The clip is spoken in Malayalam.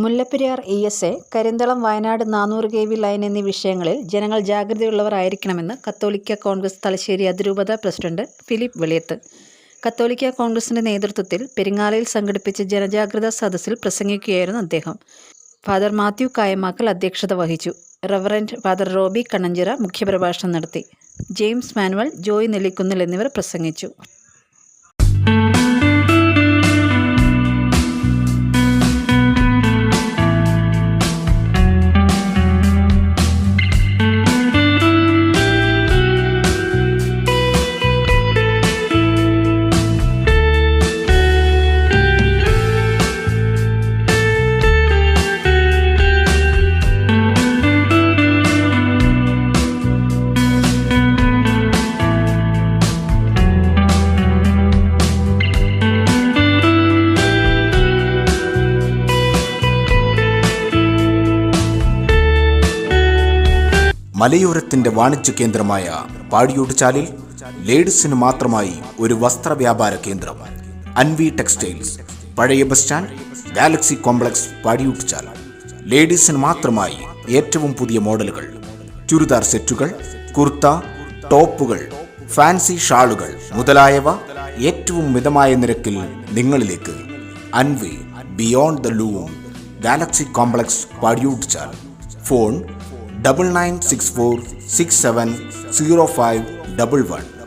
Mullaperiyar ESA, Karinthalam Wayanad 400 kV line എന്നീ വിഷയങ്ങളിൽ ജനങ്ങൾ ജാഗ്രതയുള്ളവർ ആയിരിക്കണമെന്ന് കത്തോലിക്ക കോൺഗ്രസ് തലശ്ശേരി അതിരൂപത പ്രസിഡന്റ് ഫിലിപ്പ് വെളിയത്ത്. കത്തോലിക്ക കോൺഗ്രസിന്റെ നേതൃത്വത്തിൽ പെരിങ്ങാലയിൽ സംഘടിപ്പിച്ച ജനജാഗ്രതാ സദസ്സിൽ പ്രസംഗിക്കുകയായിരുന്നു അദ്ദേഹം. ഫാദർ മാത്യു കായമാക്കൽ അധ്യക്ഷത വഹിച്ചു. റവറന്റ് ഫാദർ റോബി കണ്ണഞ്ചിറ മുഖ്യപ്രഭാഷണം നടത്തി. ജെയിംസ് മാനുവൽ, ജോയ് നെല്ലിക്കുന്നിൽ എന്നിവർ പ്രസംഗിച്ചു. മലയോരത്തിന്റെ വാണിജ്യ കേന്ദ്രമായ പാടിയോട്ടുചാലിൽ ലേഡീസിന് മാത്രമായി ഒരു വസ്ത്ര വ്യാപാര കേന്ദ്രം. അൻവി ടെക്സ്റ്റൈൽസ്, പഴയ bus stand, galaxy complex, Padiyottuchal. ലേഡീസിന് മാത്രമായി ഏറ്റവും പുതിയ മോഡലുകൾ, ചുരിദാർ സെറ്റുകൾ, കുർത്ത, ടോപ്പുകൾ, ഫാൻസി ഷാളുകൾ മുതലായവ ഏറ്റവും മിതമായ നിരക്കിൽ നിങ്ങളിലേക്ക്. Anvi beyond the loom, Galaxy complex, Padiyottuchal. Phone 9964670511.